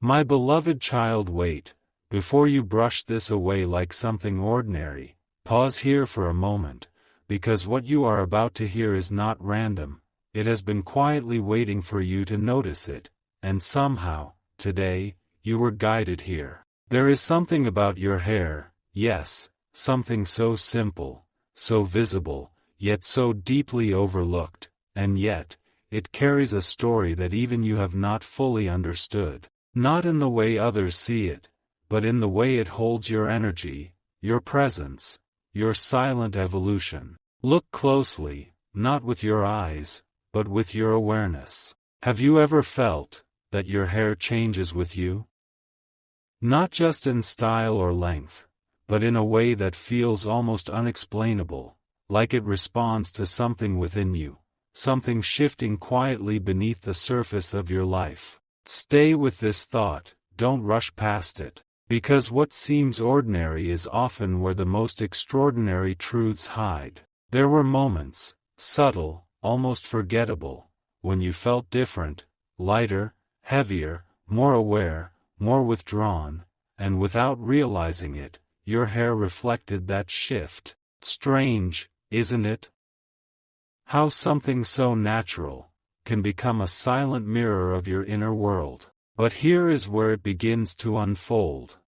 My beloved child, wait. Before you brush this away like something ordinary, pause here for a moment, because what you are about to hear is not random. It has been quietly waiting for you to notice it, and somehow, today, you were guided here. There is something about your hair, yes, something so simple, so visible, yet so deeply overlooked, and yet, it carries a story that even you have not fully understood. Not in the way others see it, but in the way it holds your energy, your presence, your silent evolution. Look closely, not with your eyes, but with your awareness. Have you ever felt that your hair changes with you? Not just in style or length, but in a way that feels almost unexplainable, like it responds to something within you, something shifting quietly beneath the surface of your life. Stay with this thought, don't rush past it, because what seems ordinary is often where the most extraordinary truths hide. There were moments, subtle, almost forgettable, when you felt different, lighter, heavier, more aware, more withdrawn, and without realizing it, your hair reflected that shift. Strange, isn't it? How something so natural can become a silent mirror of your inner world. But here is where it begins to unfold.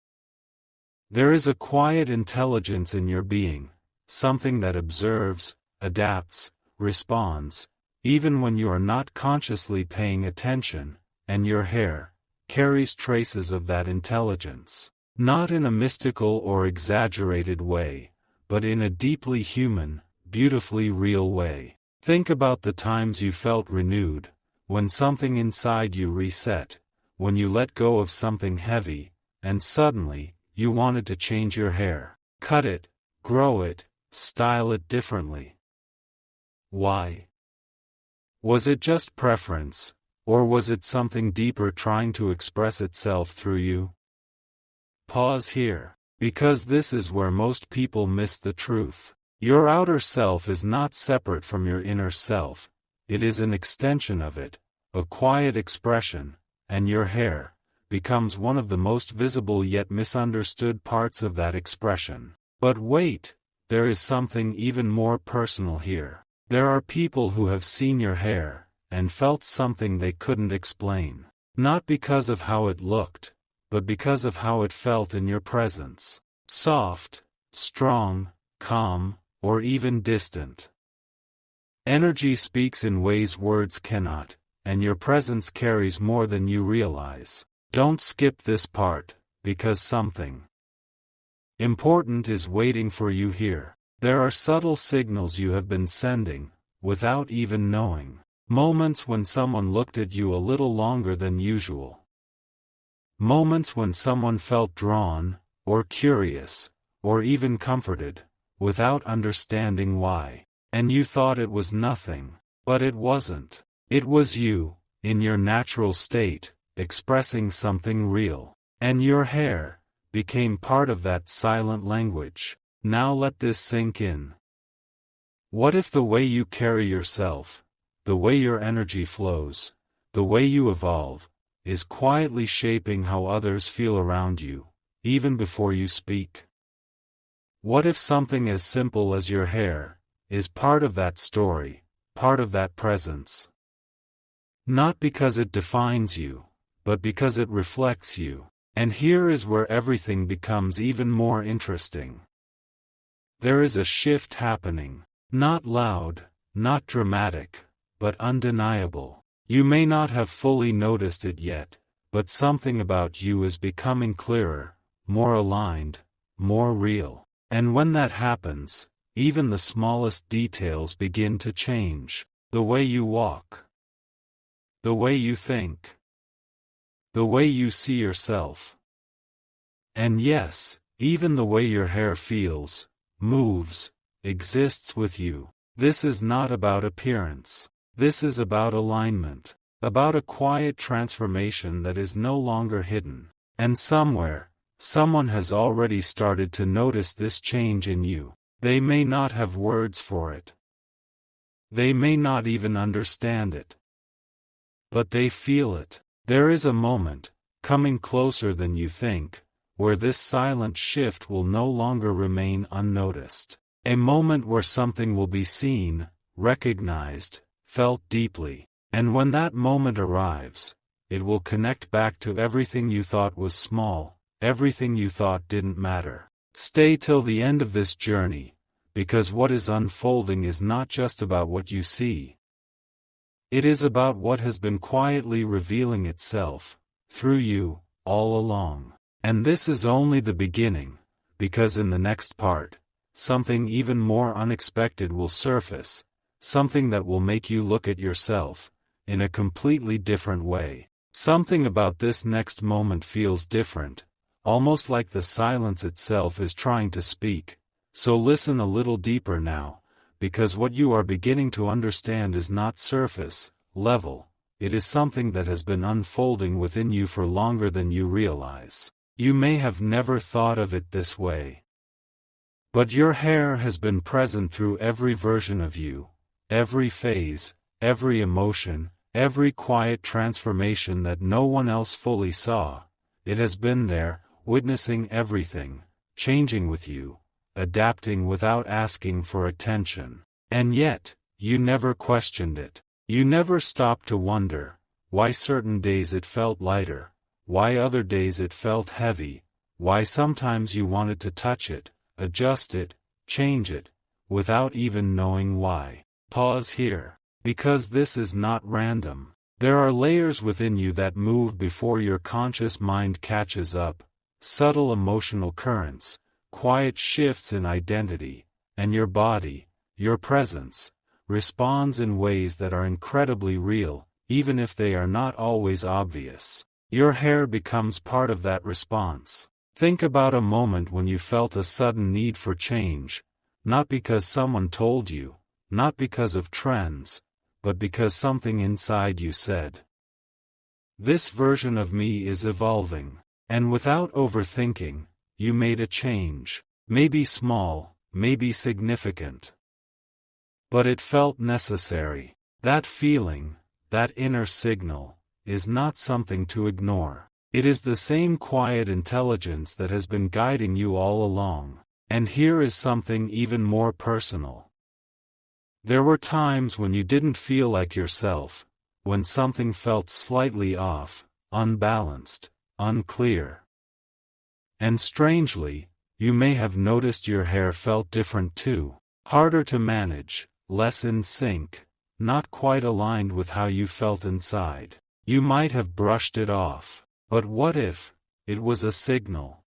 There is a quiet intelligence in your being, something that observes, adapts, responds, even when you are not consciously paying attention, and your hair carries traces of that intelligence. Not in a mystical or exaggerated way, but in a deeply human, beautifully real way. Think about the times you felt renewed, when something inside you reset, when you let go of something heavy, and suddenly, you wanted to change your hair, cut it, grow it, style it differently. Why? Was it just preference, or was it something deeper trying to express itself through you? Pause here, because this is where most people miss the truth. Your outer self is not separate from your inner self, it is an extension of it, a quiet expression, and your hair becomes one of the most visible yet misunderstood parts of that expression. But wait, there is something even more personal here. There are people who have seen your hair, and felt something they couldn't explain. Not because of how it looked, but because of how it felt in your presence. Soft, strong, calm, or even distant. Energy speaks in ways words cannot, and your presence carries more than you realize. Don't skip this part, because something important is waiting for you here. There are subtle signals you have been sending, without even knowing. Moments when someone looked at you a little longer than usual. Moments when someone felt drawn, or curious, or even comforted, without understanding why. And you thought it was nothing, but it wasn't. It was you, in your natural state, expressing something real. And your hair became part of that silent language. Now let this sink in. What if the way you carry yourself, the way your energy flows, the way you evolve, is quietly shaping how others feel around you, even before you speak? What if something as simple as your hair is part of that story, part of that presence? Not because it defines you, but because it reflects you. And here is where everything becomes even more interesting. There is a shift happening, not loud, not dramatic, but undeniable. You may not have fully noticed it yet, but something about you is becoming clearer, more aligned, more real. And when that happens, even the smallest details begin to change. The way you walk, the way you think, the way you see yourself. And yes, even the way your hair feels, moves, exists with you. This is not about appearance. This is about alignment, about a quiet transformation that is no longer hidden. And somewhere, someone has already started to notice this change in you. They may not have words for it. They may not even understand it. But they feel it. There is a moment, coming closer than you think, where this silent shift will no longer remain unnoticed. A moment where something will be seen, recognized, felt deeply. And when that moment arrives, it will connect back to everything you thought was small, everything you thought didn't matter. Stay till the end of this journey, because what is unfolding is not just about what you see. It is about what has been quietly revealing itself, through you, all along. And this is only the beginning, because in the next part, something even more unexpected will surface, something that will make you look at yourself in a completely different way. Something about this next moment feels different, almost like the silence itself is trying to speak. So listen a little deeper now, because what you are beginning to understand is not surface level, it is something that has been unfolding within you for longer than you realize. You may have never thought of it this way, but your hair has been present through every version of you, every phase, every emotion, every quiet transformation that no one else fully saw. It has been there, witnessing everything, changing with you, adapting without asking for attention. And yet, you never questioned it. You never stopped to wonder why certain days it felt lighter, why other days it felt heavy, why sometimes you wanted to touch it, adjust it, change it, without even knowing why. Pause here. Because this is not random. There are layers within you that move before your conscious mind catches up, subtle emotional currents, quiet shifts in identity, and your body, your presence, responds in ways that are incredibly real, even if they are not always obvious. Your hair becomes part of that response. Think about a moment when you felt a sudden need for change, not because someone told you, not because of trends, but because something inside you said, "This version of me is evolving." And without overthinking, you made a change. Maybe small, maybe significant. But it felt necessary. That feeling, that inner signal, is not something to ignore. It is the same quiet intelligence that has been guiding you all along. And here is something even more personal. There were times when you didn't feel like yourself, when something felt slightly off, unbalanced, unclear. And strangely, you may have noticed your hair felt different too, harder to manage, less in sync, not quite aligned with how you felt inside. You might have brushed it off, but what if it was a signal?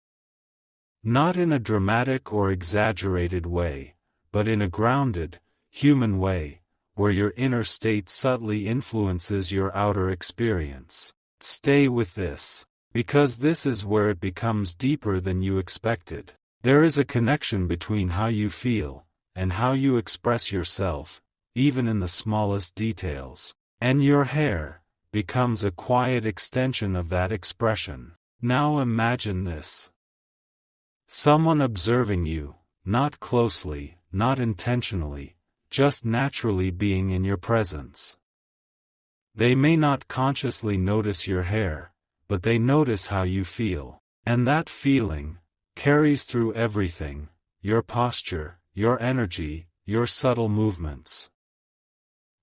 Not in a dramatic or exaggerated way, but in a grounded, human way, where your inner state subtly influences your outer experience. Stay with this, because this is where it becomes deeper than you expected. There is a connection between how you feel, and how you express yourself, even in the smallest details. And your hair becomes a quiet extension of that expression. Now imagine this. Someone observing you, not closely, not intentionally, just naturally being in your presence. They may not consciously notice your hair, but they notice how you feel. And that feeling carries through everything, your posture, your energy, your subtle movements.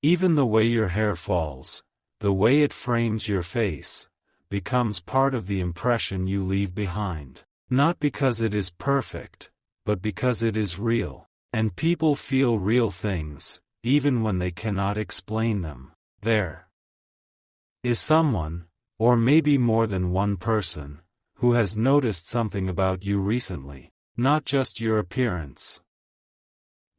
Even the way your hair falls, the way it frames your face, becomes part of the impression you leave behind. Not because it is perfect, but because it is real. And people feel real things, even when they cannot explain them. There is someone, or maybe more than one person, who has noticed something about you recently. Not just your appearance,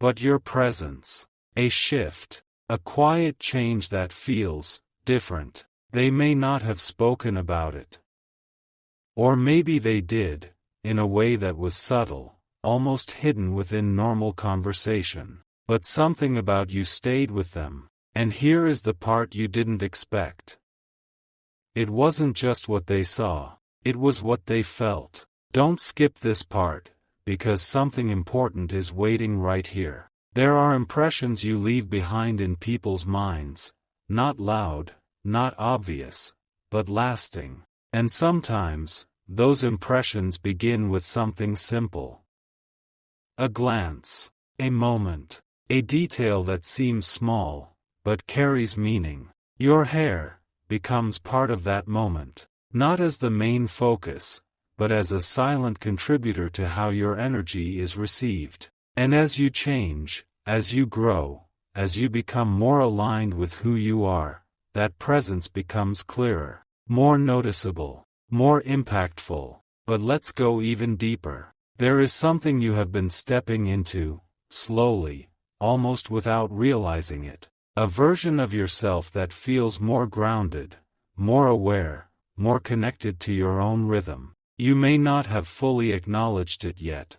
but your presence. A shift, a quiet change that feels different. They may not have spoken about it. Or maybe they did, in a way that was subtle, almost hidden within normal conversation. But something about you stayed with them. And here is the part you didn't expect. It wasn't just what they saw, it was what they felt. Don't skip this part, because something important is waiting right here. There are impressions you leave behind in people's minds, not loud, not obvious, but lasting. And sometimes, those impressions begin with something simple. A glance, a moment, a detail that seems small, but carries meaning. Your hair becomes part of that moment, not as the main focus, but as a silent contributor to how your energy is received. And as you change, as you grow, as you become more aligned with who you are, that presence becomes clearer, more noticeable, more impactful. But let's go even deeper. There is something you have been stepping into, slowly, almost without realizing it. A version of yourself that feels more grounded, more aware, more connected to your own rhythm. You may not have fully acknowledged it yet,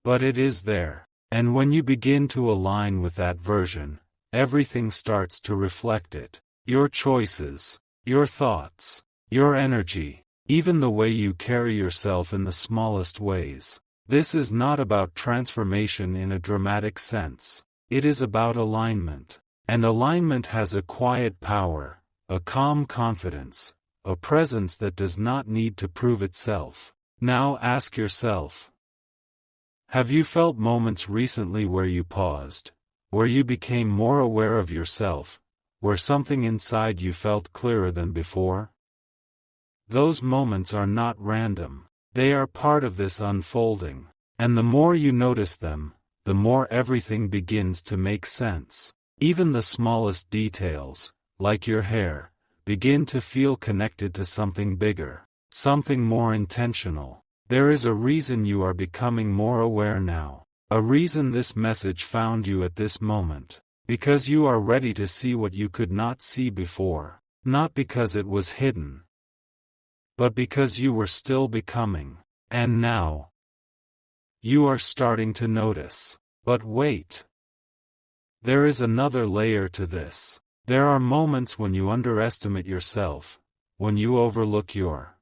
but it is there. And when you begin to align with that version, everything starts to reflect it. Your choices, your thoughts, your energy, even the way you carry yourself in the smallest ways. This is not about transformation in a dramatic sense. It is about alignment. And alignment has a quiet power, a calm confidence, a presence that does not need to prove itself. Now ask yourself, have you felt moments recently where you paused, where you became more aware of yourself, where something inside you felt clearer than before? Those moments are not random. They are part of this unfolding. And the more you notice them, the more everything begins to make sense. Even the smallest details, like your hair, begin to feel connected to something bigger, something more intentional. There is a reason you are becoming more aware now. A reason this message found you at this moment. Because you are ready to see what you could not see before. Not because it was hidden, but because you were still becoming. And now, you are starting to notice. But wait. There is another layer to this. There are moments when you underestimate yourself, when you overlook your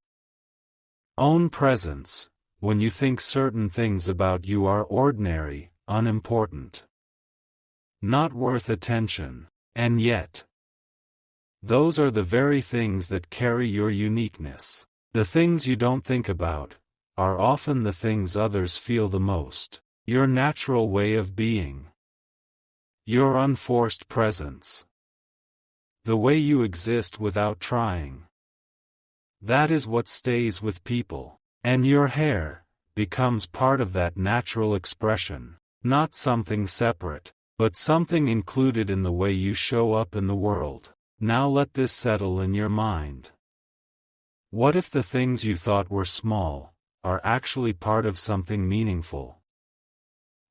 own presence, when you think certain things about you are ordinary, unimportant, not worth attention. And yet, those are the very things that carry your uniqueness. The things you don't think about are often the things others feel the most. Your natural way of being, your unforced presence, the way you exist without trying. That is what stays with people. And your hair becomes part of that natural expression, not something separate, but something included in the way you show up in the world. Now let this settle in your mind. What if the things you thought were small are actually part of something meaningful?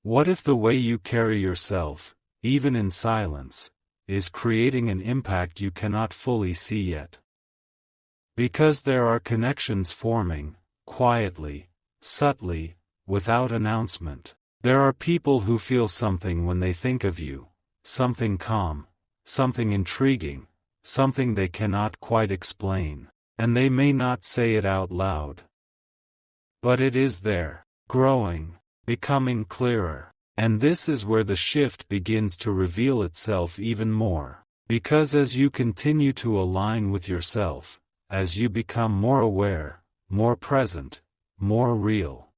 What if the way you carry yourself, even in silence, is creating an impact you cannot fully see yet? Because there are connections forming, quietly, subtly, without announcement. There are people who feel something when they think of you, something calm, something intriguing, something they cannot quite explain, and they may not say it out loud. But it is there, growing, becoming clearer. And this is where the shift begins to reveal itself even more. Because as you continue to align with yourself, as you become more aware, more present, more real,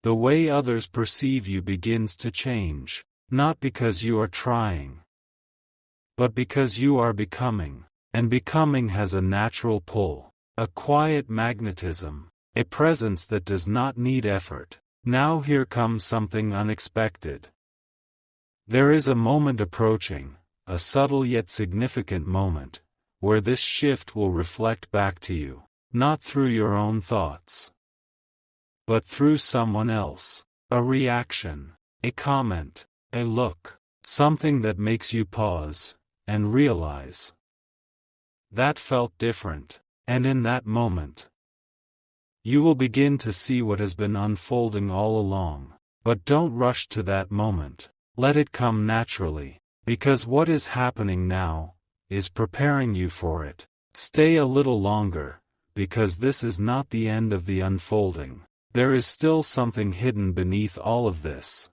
the way others perceive you begins to change, not because you are trying, but because you are becoming. And becoming has a natural pull, a quiet magnetism, a presence that does not need effort. Now here comes something unexpected. There is a moment approaching, a subtle yet significant moment, where this shift will reflect back to you, not through your own thoughts, but through someone else. A reaction, a comment, a look, something that makes you pause and realize that felt different. And in that moment, you will begin to see what has been unfolding all along. But don't rush to that moment. Let it come naturally. Because what is happening now is preparing you for it. Stay a little longer, because this is not the end of the unfolding. There is still something hidden beneath all of this.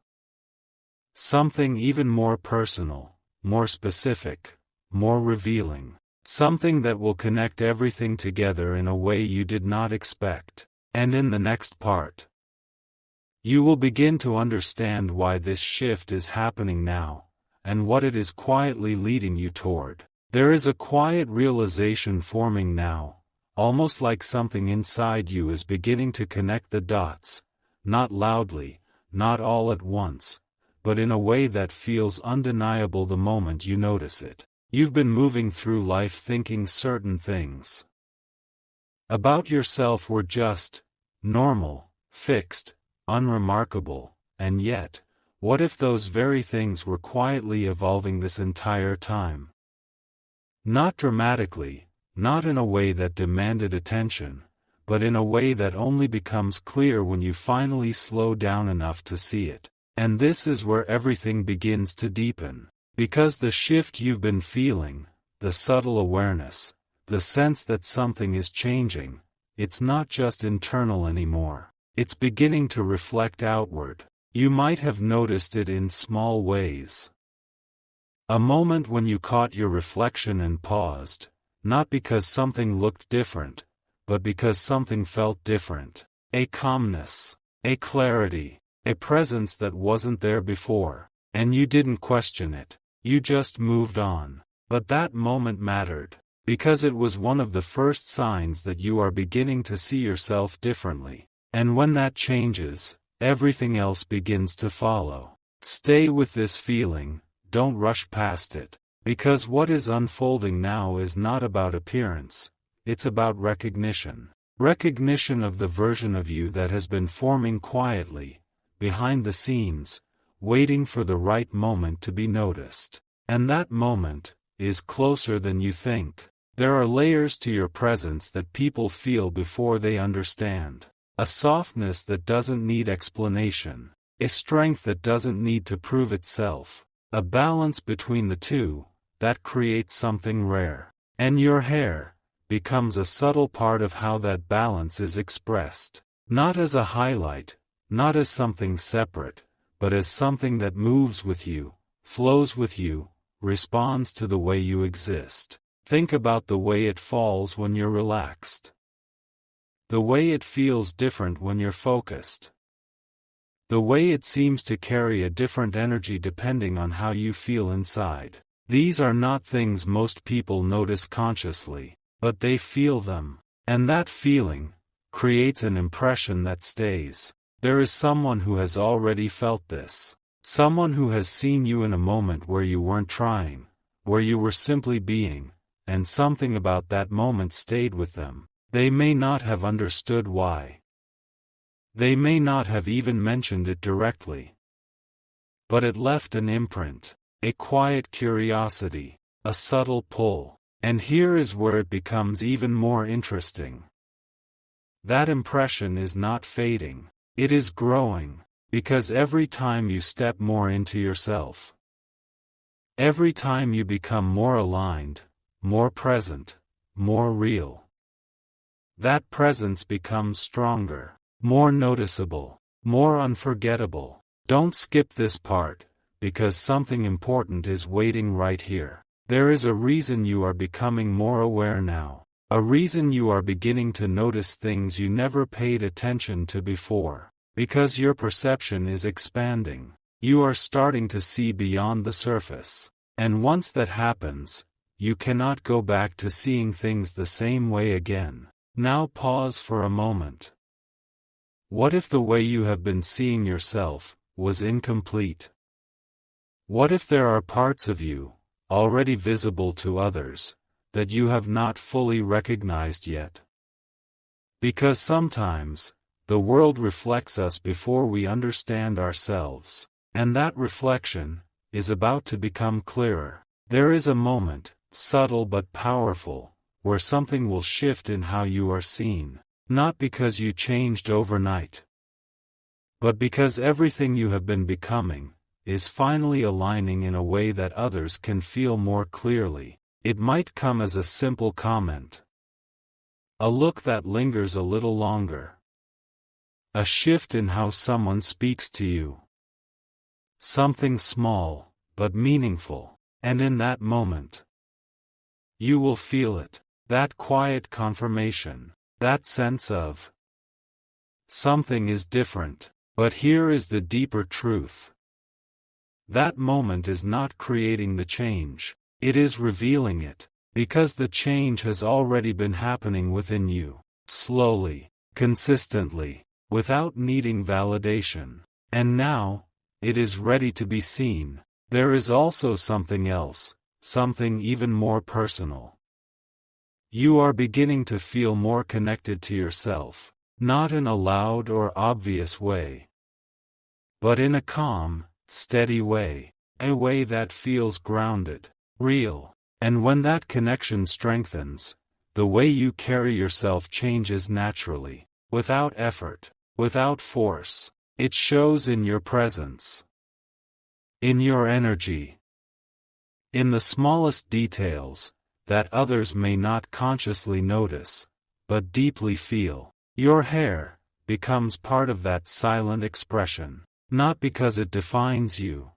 Something even more personal, more specific, more revealing. Something that will connect everything together in a way you did not expect. And in the next part, you will begin to understand why this shift is happening now, and what it is quietly leading you toward. There is a quiet realization forming now, almost like something inside you is beginning to connect the dots, not loudly, not all at once, but in a way that feels undeniable the moment you notice it. You've been moving through life thinking certain things about yourself were just normal, fixed, unremarkable, and yet, what if those very things were quietly evolving this entire time? Not dramatically, not in a way that demanded attention, but in a way that only becomes clear when you finally slow down enough to see it. And this is where everything begins to deepen. Because the shift you've been feeling, the subtle awareness, the sense that something is changing, it's not just internal anymore. It's beginning to reflect outward. You might have noticed it in small ways. A moment when you caught your reflection and paused, not because something looked different, but because something felt different. A calmness, a clarity, a presence that wasn't there before, and you didn't question it. You just moved on. But that moment mattered, because it was one of the first signs that you are beginning to see yourself differently. And when that changes, everything else begins to follow. Stay with this feeling, don't rush past it. Because what is unfolding now is not about appearance, it's about recognition. Recognition of the version of you that has been forming quietly, behind the scenes, waiting for the right moment to be noticed. And that moment is closer than you think. There are layers to your presence that people feel before they understand. A softness that doesn't need explanation. A strength that doesn't need to prove itself. A balance between the two that creates something rare. And your hair becomes a subtle part of how that balance is expressed. Not as a highlight, not as something separate, but as something that moves with you, flows with you, responds to the way you exist. Think about the way it falls when you're relaxed. The way it feels different when you're focused. The way it seems to carry a different energy depending on how you feel inside. These are not things most people notice consciously, but they feel them. And that feeling creates an impression that stays. There is someone who has already felt this. Someone who has seen you in a moment where you weren't trying, where you were simply being, and something about that moment stayed with them. They may not have understood why. They may not have even mentioned it directly. But it left an imprint, a quiet curiosity, a subtle pull. And here is where it becomes even more interesting. That impression is not fading. It is growing, because every time you step more into yourself, every time you become more aligned, more present, more real, that presence becomes stronger, more noticeable, more unforgettable. Don't skip this part, because something important is waiting right here. There is a reason you are becoming more aware now. A reason you are beginning to notice things you never paid attention to before. Because your perception is expanding. You are starting to see beyond the surface. And once that happens, you cannot go back to seeing things the same way again. Now pause for a moment. What if the way you have been seeing yourself was incomplete? What if there are parts of you, already visible to others, that you have not fully recognized yet? Because sometimes, the world reflects us before we understand ourselves, and that reflection is about to become clearer. There is a moment, subtle but powerful, where something will shift in how you are seen, not because you changed overnight, but because everything you have been becoming is finally aligning in a way that others can feel more clearly. It might come as a simple comment, a look that lingers a little longer, a shift in how someone speaks to you. Something small, but meaningful, and in that moment, You will feel it. That quiet confirmation. That sense of something is different. But here is the deeper truth. That moment is not creating the change. It is revealing it. Because the change has already been happening within you. Slowly. Consistently. Without needing validation. And now, it is ready to be seen. There is also something else. Something even more personal. You are beginning to feel more connected to yourself. Not in a loud or obvious way. But in a calm, steady way. A way that feels grounded. Real. And when that connection strengthens, the way you carry yourself changes naturally. Without effort. Without force. It shows in your presence. In your energy. In the smallest details, that others may not consciously notice, but deeply feel. Your hair becomes part of that silent expression, not because it defines you,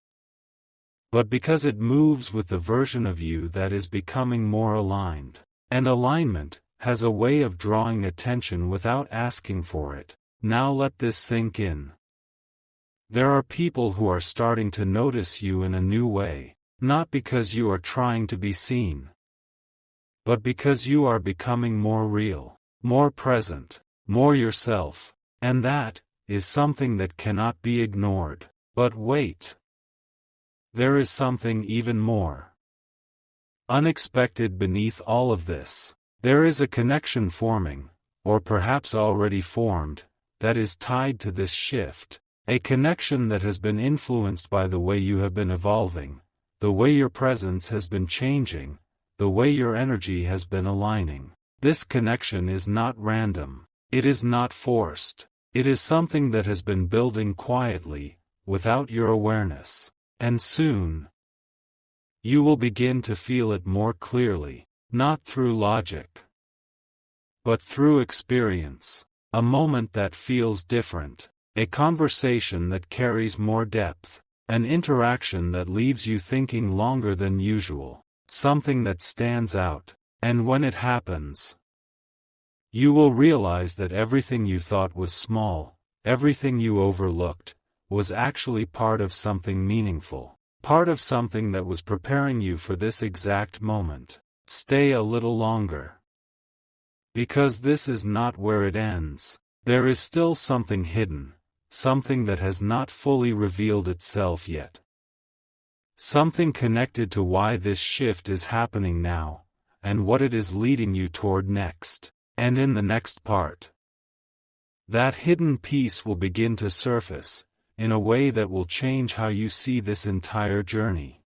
but because it moves with the version of you that is becoming more aligned. And alignment has a way of drawing attention without asking for it. Now let this sink in. There are people who are starting to notice you in a new way, not because you are trying to be seen, but because you are becoming more real, more present, more yourself, and that is something that cannot be ignored. But wait. There is something even more unexpected beneath all of this. There is a connection forming, or perhaps already formed, that is tied to this shift. A connection that has been influenced by the way you have been evolving, the way your presence has been changing, the way your energy has been aligning. This connection is not random. It is not forced. It is something that has been building quietly, without your awareness. And soon, you will begin to feel it more clearly, not through logic, but through experience. A moment that feels different. A conversation that carries more depth. An interaction that leaves you thinking longer than usual. Something that stands out. And when it happens, you will realize that everything you thought was small, everything you overlooked, was actually part of something meaningful. Part of something that was preparing you for this exact moment. Stay a little longer. Because this is not where it ends. There is still something hidden. Something that has not fully revealed itself yet. Something connected to why this shift is happening now, and what it is leading you toward next. And in the next part, that hidden piece will begin to surface, in a way that will change how you see this entire journey.